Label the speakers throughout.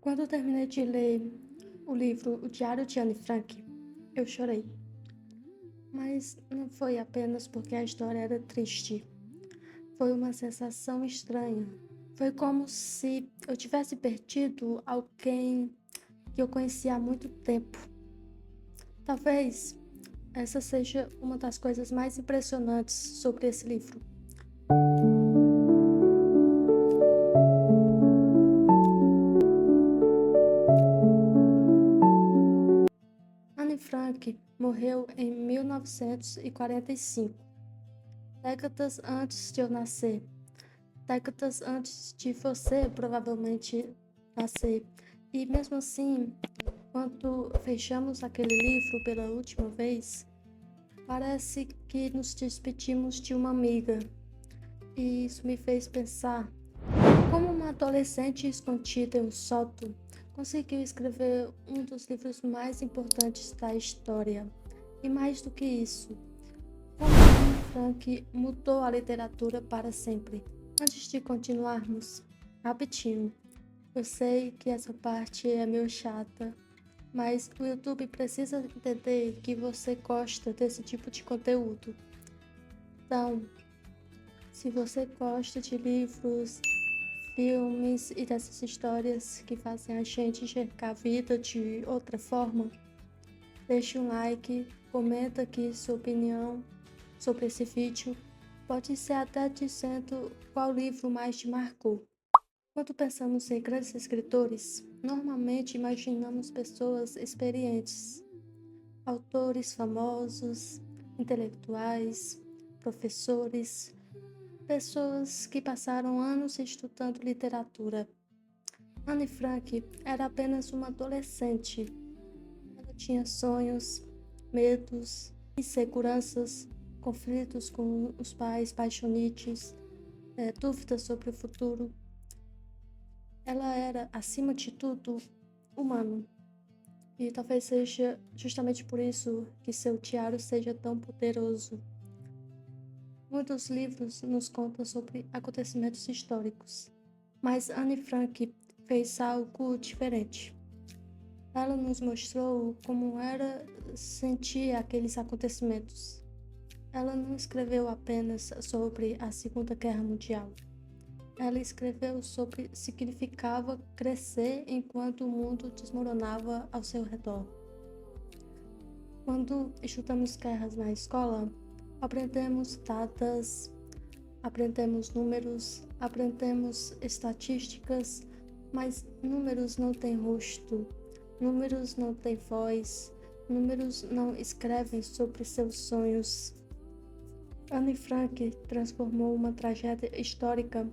Speaker 1: Quando eu terminei de ler o livro O Diário de Anne Frank, eu chorei. Mas não foi apenas porque a história era triste. Foi uma sensação estranha. Foi como se eu tivesse perdido alguém que eu conhecia há muito tempo. Talvez essa seja uma das coisas mais impressionantes sobre esse livro. Anne Frank morreu em 1945, décadas antes de eu nascer. Décadas antes de você provavelmente nascer. E mesmo assim, quando fechamos aquele livro pela última vez, parece que nos despedimos de uma amiga. E isso me fez pensar como uma adolescente escondida em um sótão conseguiu escrever um dos livros mais importantes da história. E mais do que isso, como Anne Frank mudou a literatura para sempre. Antes de continuarmos, rapidinho, eu sei que essa parte é meio chata, mas o YouTube precisa entender que você gosta desse tipo de conteúdo. Então, se você gosta de livros, filmes e dessas histórias que fazem a gente enxergar a vida de outra forma, deixe um like, comenta aqui sua opinião sobre esse vídeo. Pode ser até dizendo qual livro mais te marcou. Quando pensamos em grandes escritores, normalmente imaginamos pessoas experientes, autores famosos, intelectuais, professores, pessoas que passaram anos estudando literatura. Anne Frank era apenas uma adolescente. Ela tinha sonhos, medos, inseguranças, conflitos com os pais, paixonites, dúvidas sobre o futuro. Ela era, acima de tudo, humana. E talvez seja justamente por isso que seu diário seja tão poderoso. Muitos livros nos contam sobre acontecimentos históricos, mas Anne Frank fez algo diferente. Ela nos mostrou como era sentir aqueles acontecimentos. Ela não escreveu apenas sobre a Segunda Guerra Mundial. Ela escreveu sobre o que significava crescer enquanto o mundo desmoronava ao seu redor. Quando estudamos guerras na escola, aprendemos datas, aprendemos números, aprendemos estatísticas, mas números não têm rosto, números não têm voz, números não escrevem sobre seus sonhos. Anne Frank transformou uma tragédia histórica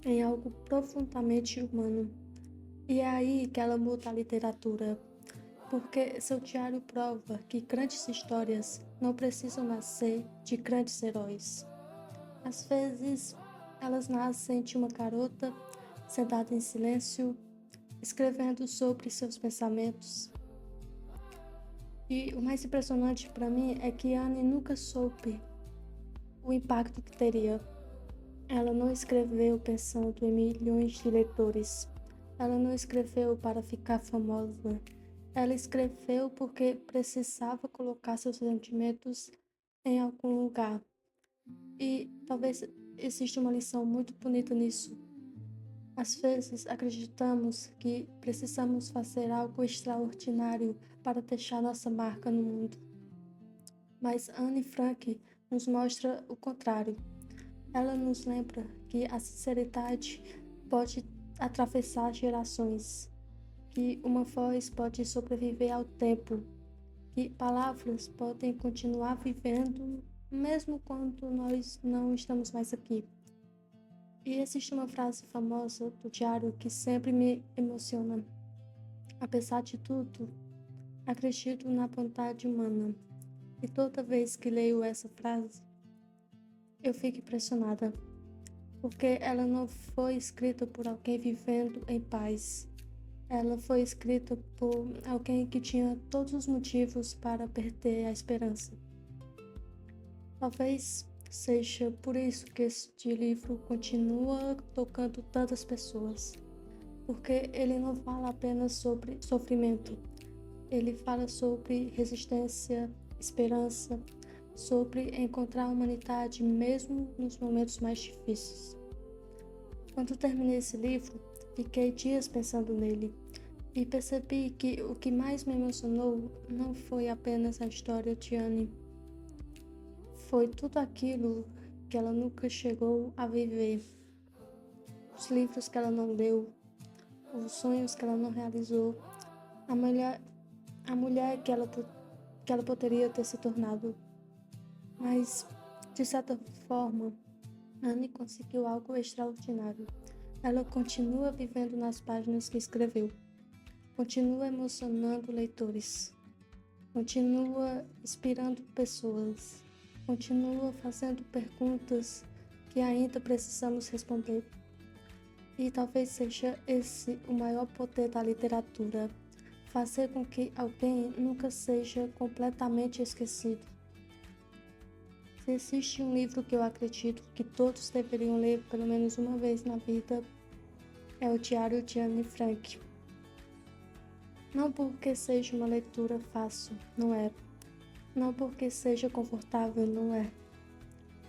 Speaker 1: em algo profundamente humano. E é aí que ela muda a literatura, porque seu diário prova que grandes histórias não precisam nascer de grandes heróis. Às vezes, elas nascem de uma garota sentada em silêncio, escrevendo sobre seus pensamentos. E o mais impressionante para mim é que Anne nunca soube o impacto que teria. Ela não escreveu pensando em milhões de leitores. Ela não escreveu para ficar famosa. Ela escreveu porque precisava colocar seus sentimentos em algum lugar. E talvez exista uma lição muito bonita nisso. Às vezes acreditamos que precisamos fazer algo extraordinário para deixar nossa marca no mundo. Mas Anne Frank nos mostra o contrário. Ela nos lembra que a sinceridade pode atravessar gerações, que uma voz pode sobreviver ao tempo, que palavras podem continuar vivendo mesmo quando nós não estamos mais aqui. E existe uma frase famosa do diário que sempre me emociona. Apesar de tudo, acredito na bondade humana. E toda vez que leio essa frase, eu fico impressionada, porque ela não foi escrita por alguém vivendo em paz. Ela foi escrita por alguém que tinha todos os motivos para perder a esperança. Talvez seja por isso que este livro continua tocando tantas pessoas, porque ele não fala apenas sobre sofrimento, ele fala sobre resistência, esperança, sobre encontrar a humanidade mesmo nos momentos mais difíceis. Quando terminei esse livro, fiquei dias pensando nele e percebi que o que mais me emocionou não foi apenas a história de Anne, foi tudo aquilo que ela nunca chegou a viver. Os livros que ela não leu, os sonhos que ela não realizou, a mulher que ela poderia ter se tornado. Mas, de certa forma, Anne conseguiu algo extraordinário. Ela continua vivendo nas páginas que escreveu, continua emocionando leitores, continua inspirando pessoas, continua fazendo perguntas que ainda precisamos responder. E talvez seja esse o maior poder da literatura, fazer com que alguém nunca seja completamente esquecido. Se existe um livro que eu acredito que todos deveriam ler pelo menos uma vez na vida, é o Diário de Anne Frank. Não porque seja uma leitura fácil, não é. Não porque seja confortável, não é.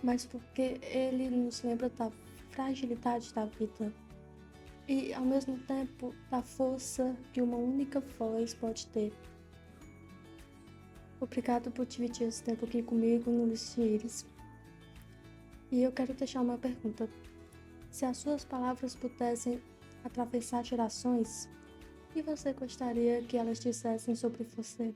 Speaker 1: Mas porque ele nos lembra da fragilidade da vida e, ao mesmo tempo, da força que uma única voz pode ter. Obrigado por dividir esse tempo aqui comigo no Lixeiros. E eu quero deixar uma pergunta. Se as suas palavras pudessem atravessar gerações, o que você gostaria que elas dissessem sobre você?